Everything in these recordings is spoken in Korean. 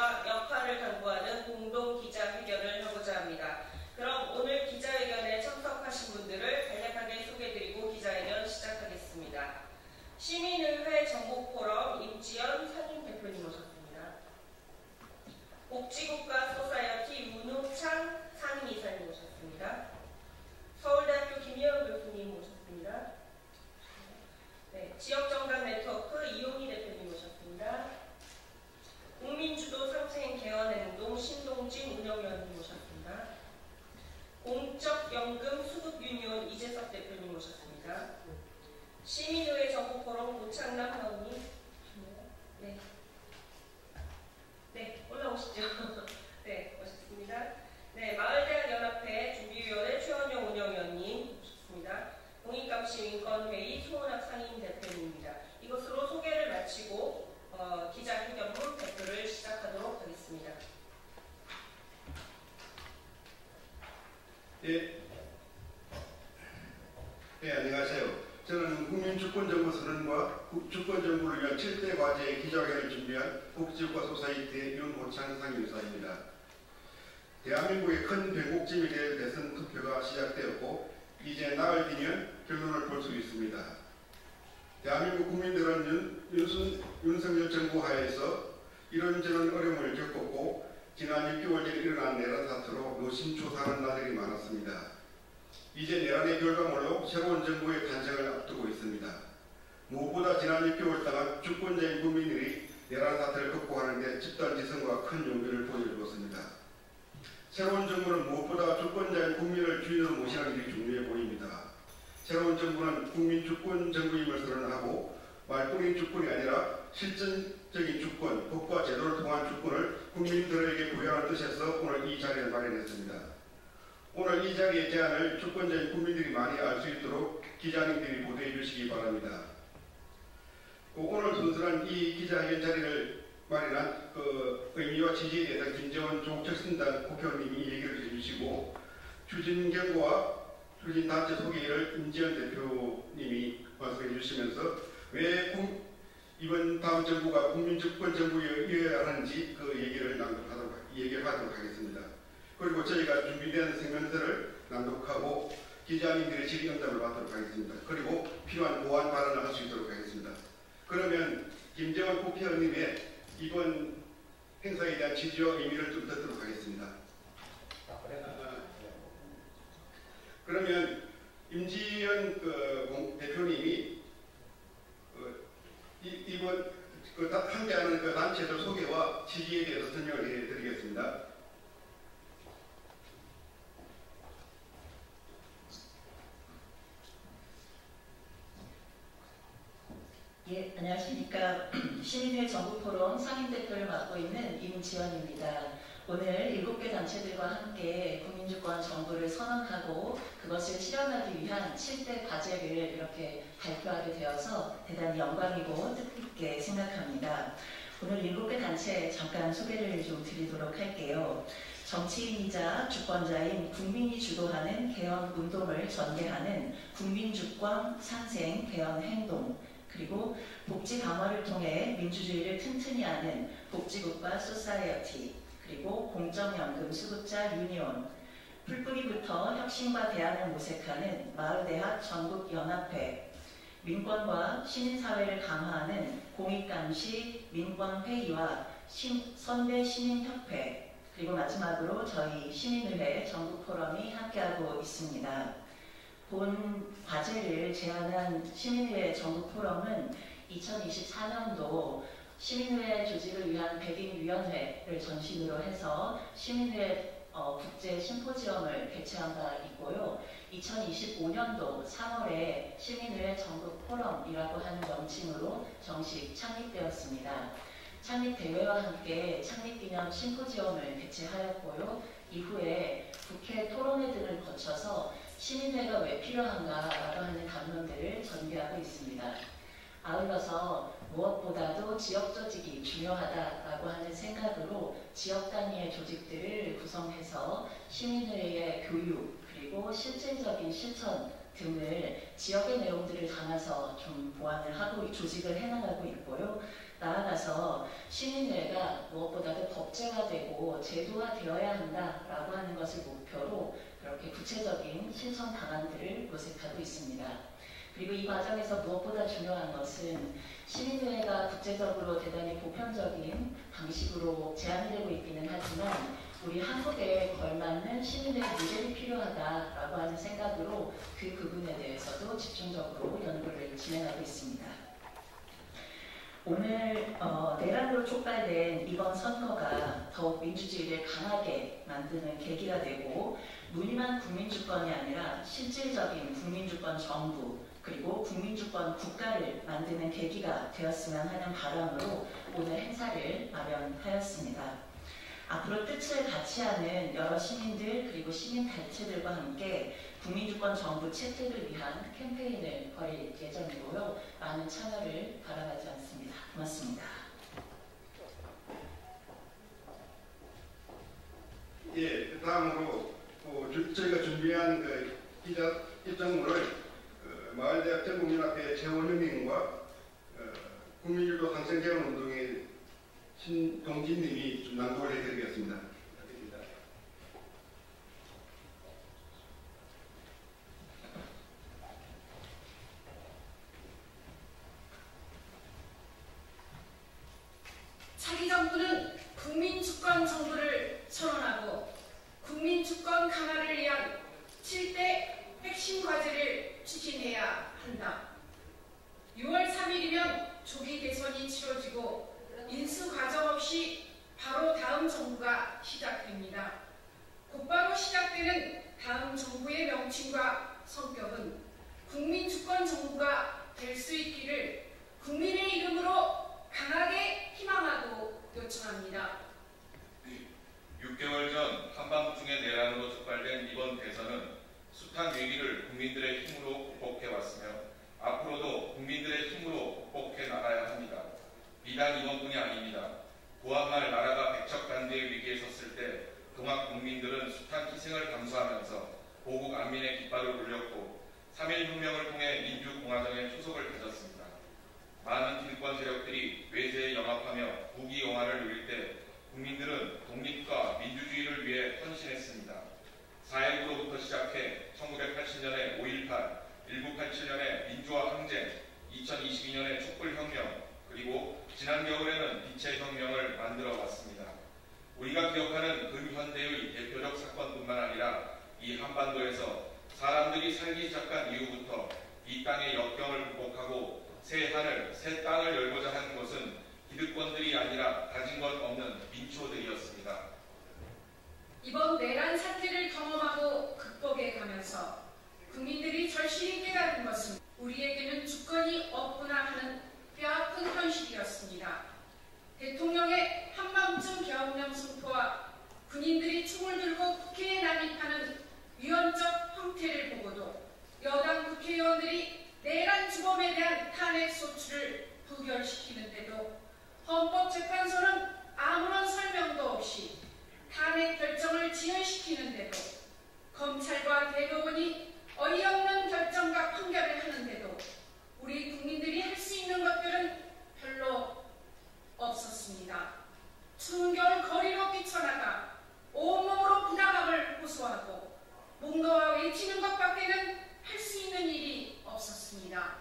정체와 역할을 당부하는 공동 기자회견을 하고자 합니다. 그럼 오늘 기자회견에 참석하신 분들을 간략하게 소개해드리고 기자회견 시작하겠습니다. 시민의회 정보포럼 임지연 상임대표님 오셨습니다. 복지국가 소사이어티 윤우창 상임이사님 오셨습니다. 서울대학교 김희영 교수님 오셨습니다. 네, 지역정당 네트워크 이용희 대표님 오셨습니다. 국민주도 상생 개헌행동 신동진 운영위원님 오셨습니다. 공적연금 수급유니온 이재석 대표님 오셨습니다. 시민의회 정보포럼 고창남 회원님, 네, 올라오시죠. 네, 오셨습니다. 네, 마을대학연합회 준비위원회 최원영 운영위원님 오셨습니다. 공익감시민권회의 소은학 상임대표님입니다. 이것으로 소개를 마치고 기자회견문 발표를 시작하도록 하겠습니다. 네, 안녕하세요. 저는 국민주권정부 선언과 주권정부를 위한 7대 과제의 기자회견을 준비한 복지국가 소사이티의 윤호창 상임이사입니다. 대한민국의 큰 변곡점이 될 대선 투표가 시작되었고 이제 나흘 뒤면 결론을 볼 수 있습니다. 대한민국 국민들은 윤석열 정부 하에서 이런저런 어려움을 겪었고 지난 6개월 전에 일어난 내란 사태로 노심초사하는 날들이 많았습니다. 이제 내란의 결과물로 새로운 정부의 탄생을 앞두고 있습니다. 무엇보다 지난 6개월 동안 주권자인 국민들이 내란 사태를 극복하는 데 집단지성과 큰 용기를 보여주었습니다. 새로운 정부는 무엇보다 주권자인 국민을 주인으로 모시는 일이 중요해 보입니다. 새로운 정부는 국민주권 정부임을 선언하고 말뿐인 주권이 아니라 실질적인 주권, 법과 제도를 통한 주권을 국민들에게 부여하는 뜻에서 오늘 이 자리를 마련했습니다. 오늘 이 자리의 제안을 주권자인 국민들이 많이 알 수 있도록 기자님들이 보도해 주시기 바랍니다. 오늘 순수한 이 기자회견 자리를 마련한 의미와 취지에 대해서 김재원 조국혁신당 국회의원님이 얘기를 해주시고 추진경과 추진단체 소개를 임지연 대표님이 말씀해 주시면서 왜 이번 다음 정부가 국민주권 정부여야 하는지 그 얘기를 하도록 하겠습니다. 그리고 저희가 준비된 성명서를 낭독하고 기자님들의 질의응답을 받도록 하겠습니다. 그리고 필요한 보완 발언을 할 수 있도록 하겠습니다. 그러면 김재원 국회의원님의 이번 행사에 대한 취지와 의미를 좀 듣도록 하겠습니다. 그러면 임지연 대표님이 이번 함께하는 단체들 소개와 취지에 대해서 설명을 해드리겠습니다. 예, 안녕하십니까. 시민회 정부포럼 상임대표를 맡고 있는 임지연입니다. 오늘 7개 단체들과 함께 국민주권 정부를 선언하고 그것을 실현하기 위한 7대 과제를 이렇게 발표하게 되어서 대단히 영광이고 뜻깊게 생각합니다. 오늘 7개 단체 잠깐 소개를 좀 드리도록 할게요. 정치인이자 주권자인 국민이 주도하는 개헌 운동을 전개하는 국민주권 상생 개헌 행동, 그리고 복지 강화를 통해 민주주의를 튼튼히 하는 복지국가 소사이어티, 그리고 공적연금 수급자 유니온, 풀뿌리부터 혁신과 대안을 모색하는 마을대학 전국연합회, 민권과 시민사회를 강화하는 공익감시 민권회의와 선대시민협회, 그리고 마지막으로 저희 시민의회 전국포럼이 함께하고 있습니다. 본 과제를 제안한 시민의회 전국포럼은 2024년도 시민의회 조직을 위한 백인위원회를 전신으로 해서 시민의회 국제 심포지엄을 개최한 바 있고요. 2025년도 3월에 시민의회 전국포럼이라고 하는 명칭으로 정식 창립되었습니다. 창립대회와 함께 창립기념 심포지엄을 개최하였고요. 이후에 국회 토론회 등을 거쳐서 시민회가 왜 필요한가라고 하는 담론들을 전개하고 있습니다. 아울러서 무엇보다도 지역 조직이 중요하다라고 하는 생각으로 지역 단위의 조직들을 구성해서 시민회의 교육 그리고 실질적인 실천 등을 지역의 내용들을 담아서 좀 보완을 하고 조직을 해나가고 있고요. 나아가서 시민회가 무엇보다도 법제화되고 제도화되어야 한다라고 하는 것을 목표로 그렇게 구체적인 실천 방안들을 모색하고 있습니다. 그리고 이 과정에서 무엇보다 중요한 것은 시민의회가 국제적으로 대단히 보편적인 방식으로 제안이 되고 있기는 하지만 우리 한국에 걸맞는 시민의회 모델이 필요하다라고 하는 생각으로 그 부분에 대해서도 집중적으로 연구를 진행하고 있습니다. 오늘 내란으로 촉발된 이번 선거가 더욱 민주주의를 강하게 만드는 계기가 되고 무늬만 국민주권이 아니라 실질적인 국민주권 정부 그리고 국민주권 국가를 만드는 계기가 되었으면 하는 바람으로 오늘 행사를 마련하였습니다. 앞으로 뜻을 같이 하는 여러 시민들 그리고 시민단체들과 함께 국민주권 정부 채택을 위한 캠페인을 벌일 예정이고요. 많은 참여를 바라하지 않습니다. 고맙습니다. 예, 다음으로 저희가 준비한 기자 입장문을 마을대학 전국연합회 최원영님과 국민주도 상생개헌운동의 신동진님이 좀 낭독을 해드리겠습니다. 차기 정부는 국민주권 정부를 선언하고 국민주권 강화를 위한 7대 핵심 과제를 추진해야 한다. 6월 3일이면 조기 대선이 치러지고 인수 과정 없이 바로 다음 정부가 시작됩니다. 곧바로 시작되는 다음 정부의 명칭과 성격은 국민주권 정부가 될 수 있기를 국민의 이름으로 강하게 희망하고 요청합니다. 6개월 전 한밤중의 내란으로 촉발된 이번 대선은 숱한 위기를 국민들의 힘으로 극복해왔으며 앞으로도 국민들의 힘으로 극복해 나가야 합니다. 비단 이번뿐이 아닙니다. 고한말 나라가 백척간대의 위기에 섰을 때 동학 국민들은 숱한 희생을 감수하면서 고국 안민의 깃발을 올렸고 3.1혁명을 통해 민주공화정의 초석을 다졌습니다. 많은 기득권 세력들이 외세에 영합하며 국위 영화를 누릴 때 국민들은 독립과 민주주의를 위해 헌신했습니다. 4.19로부터 시작해 1987년의 5.18, 1987년의 민주화 항쟁, 2022년의 촛불혁명, 그리고 지난 겨울에는 빛의 혁명을 만들어 왔습니다. 우리가 기억하는 근현대의 대표적 사건뿐만 아니라 이 한반도에서 사람들이 살기 시작한 이후부터 이 땅의 역경을 극복하고 새 하늘, 새 땅을 열고자 한 것은 기득권들이 아니라 가진 것 없는 민초들이었습니다. 이번 내란 사태를 경험하고 극복해 가면서 국민들이 절실히 깨달은 것은 우리에게는 주권이 없구나 하는 뼈아픈 현실이었습니다. 대통령의 한밤중 계엄령 선포와 군인들이 총을 들고 국회에 난입하는 위헌적 형태를 보고도 여당 국회의원들이 내란 주범에 대한 탄핵 소추를 부결시키는데도 헌법재판소는 아무런 설명도 없이 탄핵 결정을 지연시키는데도 검찰과 대법원이 어이없는 결정과 판결을 하는데도 우리 국민들이 할 수 있는 것들은 별로 없었습니다. 추운 겨울 거리로 뛰쳐나가 온몸으로 부당함을 호소하고 목놓아 외치는 것밖에는 할 수 있는 일이 없었습니다.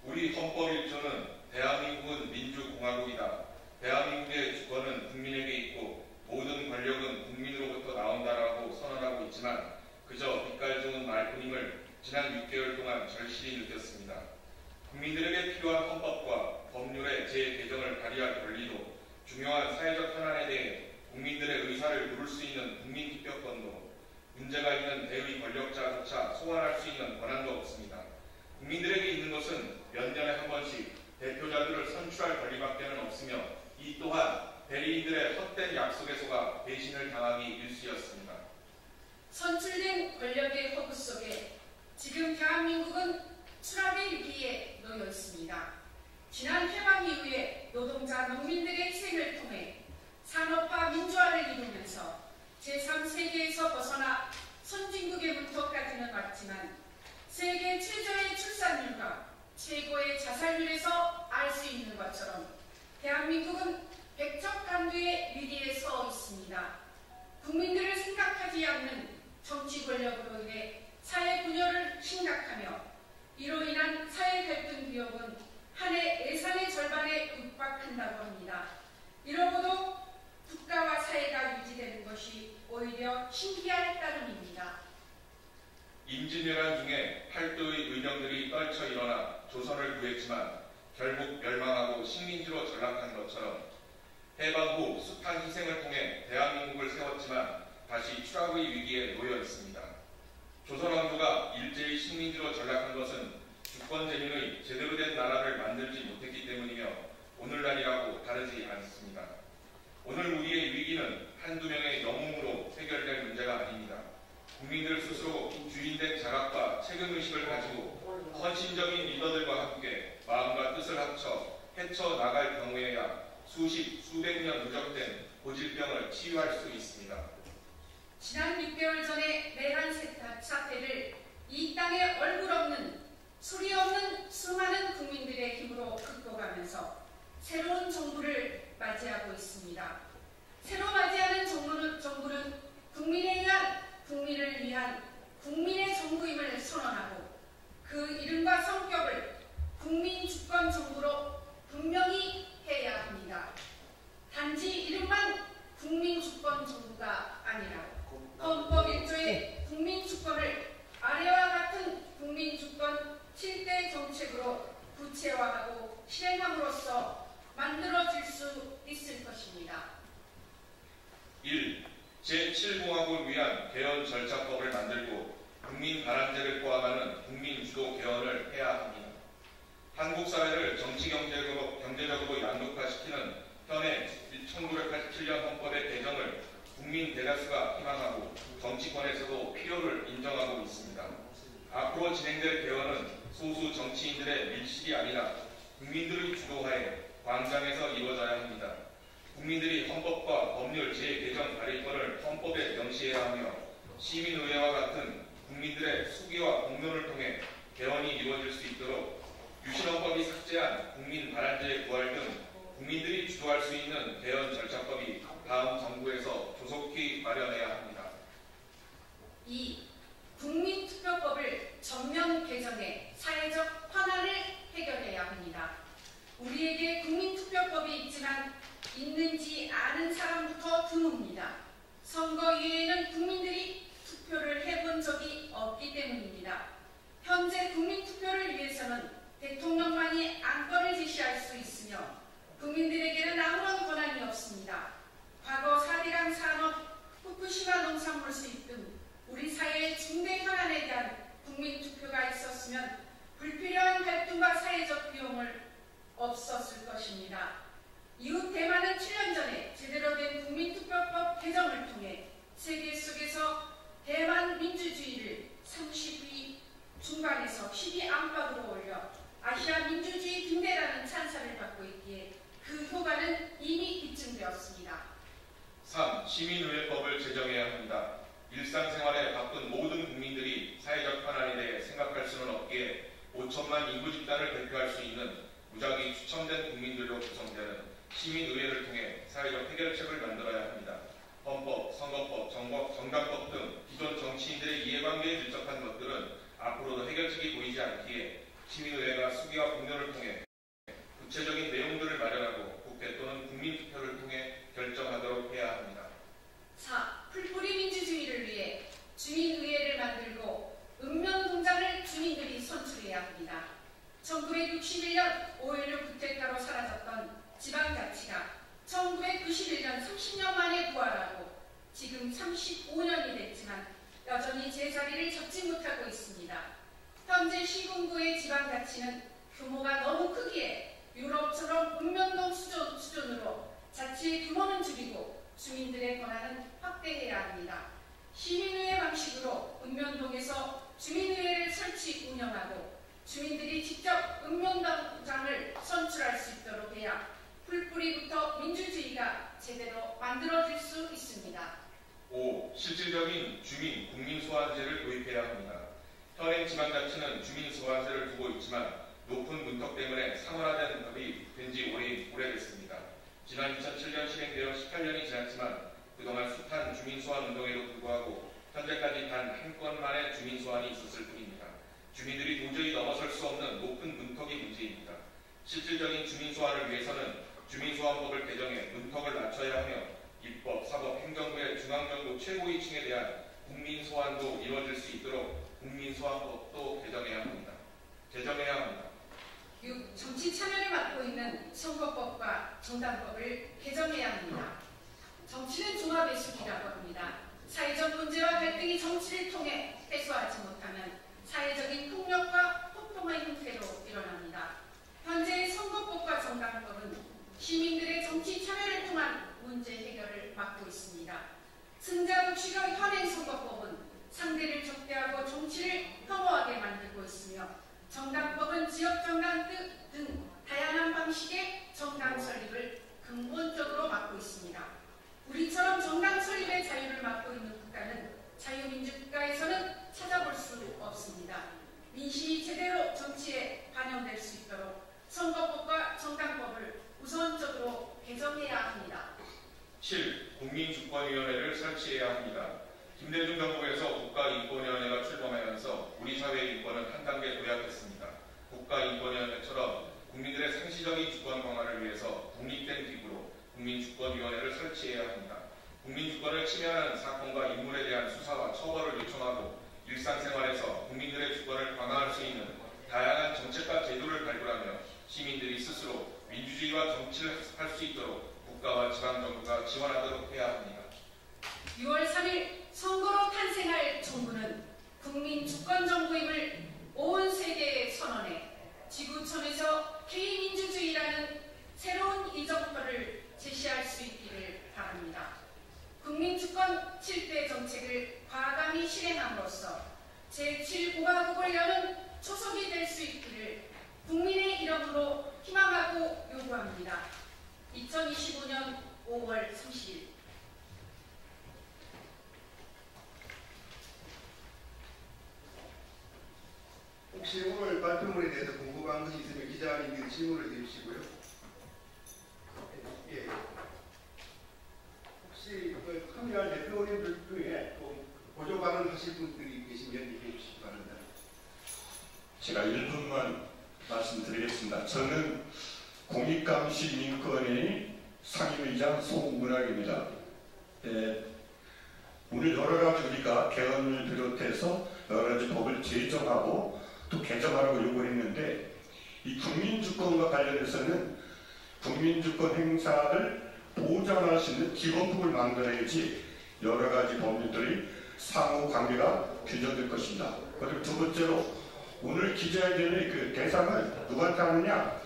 우리 헌법 1조는 대한민국은 민주공화국이다. 대한민국의 주권은 국민에게 있고 모든 권력은 국민으로부터 나온다라고 선언하고 있지만 그저 빛깔 좋은 말뿐임을 지난 6개월 동안 절실히 느꼈습니다. 국민들에게 필요한 헌법과 법률의 재개정을 발의할 권리도 중요한 사회적 현안에 대해 국민들의 의사를 물을 수 있는 국민투표권도 문제가 있는 대의 권력자조차 소환할 수 있는 권한도 없습니다. 국민들에게 있는 것은 몇 년에 한 번씩 대표자들을 선출할 권리밖에는 없으며 이 또한 대리인들의 헛된 약속에 속아 배신을 당하기 일쑤였습니다. 선출된 권력의 허구 속에 지금 대한민국은 추락의 위기에 놓여 있습니다. 지난 해방 이후에 노동자 농민들의 희생을 통해 산업화 민주화를 이루면서 제3세계에서 벗어나 선진국의 문턱까지는 왔지만 세계 최저의 출산율과 최고의 자살률에서 알 수 있는 것처럼 대한민국은 백척간두의 신기할 따름입니다. 임진왜란 중에 팔도의 의병들이 떨쳐 일어나 조선을 구했지만 결국 멸망하고 식민지로 전락한 것처럼 해방 후 숱한 희생을 통해 대한민국을 세웠지만 다시 추락의 위기에 놓여 있습니다. 조선 왕조가 일제히 식민지로 전락한 것은 주권 재민의 제대로 된 나라를 만들지 못했기 때문이며 오늘날이라고 다르지 않습니다. 오늘 우리의 위기는 한두 명의 영웅으로 해결될 문제가 아닙니다. 국민들 스스로 주인된 자각과 책임의식을 가지고 헌신적인 리더들과 함께 마음과 뜻을 합쳐 헤쳐나갈 경우에야 수십, 수백 년 누적된 고질병을 치유할 수 있습니다. 지난 6개월 전에 내란 사태를 이 땅에 얼굴 없는, 소리 없는 수많은 국민들의 힘으로 극복하면서 새로운 정부를 맞이하고 있습니다. 새로 맞이하는 정부는 국민에 의한, 국민을 위한 국민의 정부임을 선언하고 그 이름과 성격을 국민주권 정부로 분명히 해야 합니다. 단지 이름만 국민주권 정부가 아니라 헌법 1조의 국민주권을 아래와 같은 국민주권 7대 정책으로 구체화하고 실행함으로써 만들어질 수 있을 것입니다. 1. 제7공화국을 위한 개헌 절차법을 만들고 국민 바람제를 포함하는 국민주도 개헌을 해야 합니다. 한국 사회를 정치 경제적으로 양극화시키는 현행 1987년 헌법의 개정을 국민 대다수가 희망하고 정치권에서도 필요를 인정하고 있습니다. 앞으로 진행될 개헌은 소수 정치인들의 밀실이 아니라 국민들의 주도하에 광장에서 이루어져야 합니다. 국민들이 헌법과 법률 재개정 발의권을 헌법에 명시해야 하며 시민의회와 같은 국민들의 수기와 공론을 통해 개헌이 이루어질 수 있도록 유신헌법이 삭제한 국민 발안제 부활 등 국민들이 주도할 수 있는 개헌 절차법이 다음 정부에서 조속히 마련해야 합니다. 2. 국민투표법을 전면 개정해 사회적 현안을 해결해야 합니다. 우리에게 국민투표법이 있지만 있는지 아는 사람부터 드뭅니다. 선거 이후에는 국민들이 투표를 해본 적이 없기 때문입니다. 현재 국민투표를 위해서는 대통령만이 안건을 제시할 수 있으며 국민들에게는 아무런 권한이 없습니다. 과거 4대강 산업, 후쿠시마 농산물 수입 등 우리 사회의 중대 현안에 대한 국민투표가 있었으면 불필요한 갈등과 사회적 비용을 없었을 것입니다. 이후 대만은 7년 전에 제대로 된 국민투표법 개정을 통해 세계 속에서 대만 민주주의를 30위 중반에서 10위 안팎으로 올려 아시아 민주주의 등대라는 찬사를 받고 있기에 그 효과는 이미 입증되었습니다. 3. 시민의회법을 제정해야 합니다. 일상생활에 바쁜 모든 국민들이 사회적 현안에 대해 생각할 수는 없기에 5천만 인구 집단을 대표할 수 있는 무작위 추첨된 국민들로 구성되는 시민의회를 통해 사회적 해결책을 만들어야 합니다. 헌법, 선거법, 정당법 등 기존 정치인들의 이해관계에 밀접한 것들은 앞으로도 해결책이 보이지 않기에 시민의회가 수기와 공론을 통해 구체적인 내용들을 마련하고 국회 또는 국민투표를 통해 결정하도록 해야 합니다. 4. 풀뿌리 민주주의를 위해 주민의회를 만들고 읍면동장을 주민들이 선출해야 합니다. 1961년 5.16 국택가로 사라졌던 지방자치가 1991년 30년 만에 부활하고 지금 35년이 됐지만 여전히 제자리를 잡지 못하고 있습니다. 현재 시군구의 지방자치는 규모가 너무 크기에 유럽처럼 읍면동 수준으로 자치의 규모는 줄이고 주민들의 권한은 확대해야 합니다. 시민의회 방식으로 읍면동에서 주민의회를 설치 운영하고 주민들이 직접 읍면동장을 선출할 수 있도록 해야 풀뿌리부터 민주주의가 제대로 만들어질 수 있습니다. 5. 실질적인 주민, 국민소환제를 도입해야 합니다. 현행 지방자치는 주민소환제를 두고 있지만 높은 문턱 때문에 상원화된 법이 된 지 오래됐습니다. 지난 2007년 실행되어 18년이 지났지만 그동안 숱한 주민소환 운동에도 불구하고 현재까지 단 한 건만의 주민소환이 있었을 뿐입니다. 주민들이 도저히 넘어설 수 없는 높은 문턱이 문제입니다. 실질적인 주민소환을 위해서는 주민소환법을 개정해 문턱을 낮춰야 하며 입법, 사법, 행정부의 중앙정부 최고위층에 대한 국민 소환도 이루어질 수 있도록 국민 소환법도 제정해야 합니다. 6. 정치 참여를 맡고 있는 선거법과 정당법을 개정해야 합니다. 정치는 종합의 숲이라고 합니다. 사회적 문제와 갈등이 정치를 통해 해소하지 못하면 사회적인 폭력과 폭동의 형태로 일어납니다. 현재의 선거법과 정당법은 시민들의 정치 참여를 통한 문제 해결을 막고 있습니다. 승자독식의 현행 선거법은 상대를 적대하고 정치를 혐오하게 만들고 있으며 정당법은 지역정당 등 다양한 방식의 정당 설립을 근본적으로 막고 있습니다. 우리처럼 정당 설립의 자유를 막고 있는 국가는 자유민주국가에서는 찾아볼 수 없습니다. 민심이 제대로 정치에 반영될 수 있도록 선거법과 정당법을 우선적으로 개정해야 합니다. 7. 국민주권위원회를 설치해야 합니다. 김대중 정부에서 국가인권위원회가 출범하면서 우리 사회의 인권은 한 단계 도약했습니다. 국가인권위원회처럼 국민들의 상시적인 주권 강화를 위해서 독립된 기구로 국민주권위원회를 설치해야 합니다. 국민주권을 침해하는 사건과 인물에 대한 수사와 처벌을 요청하고 일상생활에서 국민들의 주권을 강화할 수 있는 다양한 정책과 제도를 발굴하며 시민들이 스스로 민주주의와 정치를 할 수 있도록 국가와 지방정부가 지원하도록 해야 합니다. 6월 3일 선거로 탄생할 정부는 국민주권정부임을 온 세계에 선언해 지구촌에서 K민주주의라는 새로운 이정표를 제시할 수 있기를 바랍니다. 국민주권 7대 정책을 과감히 실행함으로써 제7공화국을 여는 초석이 될 수 있기를 국민의 이름으로 희망하고 요구합니다. 2025년 5월 30일 혹시 오늘 발표문에 대해서 궁금한 것이 있으면 기자님들이 질문을 드리시고요. 예. 혹시 참여할 대표님들 중에 보조 발언 하실 분들이 계시면 얘기해 주시기 바랍니다. 제가 1분만 말씀드리겠습니다. 저는 공익감시인권위 상임위장 송문학입니다. 오늘 여러 가지 우리가 개헌을 비롯해서 여러 가지 법을 제정하고 또 개정하라고 요구했는데 이 국민주권과 관련해서는 국민주권 행사를 보장할 수 있는 기본법을 만들어야지 여러 가지 법률들이 상호 관계가 규정될 것입니다. 그리고 두 번째로 오늘 기자회견의 그 대상을 누구한테 하느냐?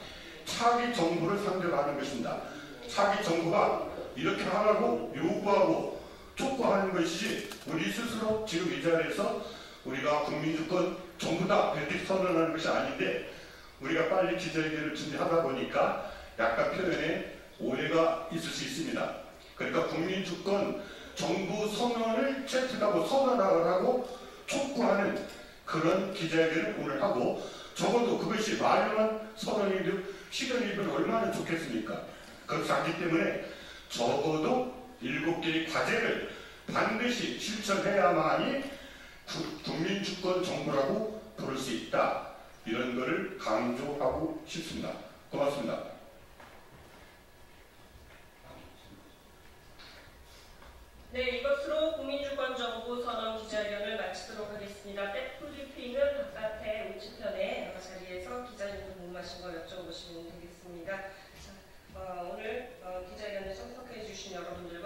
차기 정부를 상대로 하는 것입니다. 차기 정부가 이렇게 하라고 요구하고 촉구하는 것이지 우리 스스로 지금 이 자리에서 우리가 국민주권 정부다 이렇게 선언하는 것이 아닌데 우리가 빨리 기자회견을 준비하다 보니까 약간 표현에 오해가 있을 수 있습니다. 그러니까 국민주권 정부 선언을 채택하고 선언하라고 촉구하는 그런 기자회견을 오늘 하고 적어도 그것이 마련한 선언이 시간이 얼마나 좋겠습니까? 그렇지 않기 때문에 적어도 7개의 과제를 반드시 실천해야만이 국민주권 정부라고 부를 수 있다. 이런 것을 강조하고 싶습니다. 고맙습니다. 네, 이것으로 국민주권정부 선언 기자회견을 마치도록 하겠습니다. 백브리핑은 바깥의 우측편에 자리에서 기자님들 궁금하신 거 여쭤보시면 되겠습니다. 자, 오늘 기자회견에 참석해 주신 여러분들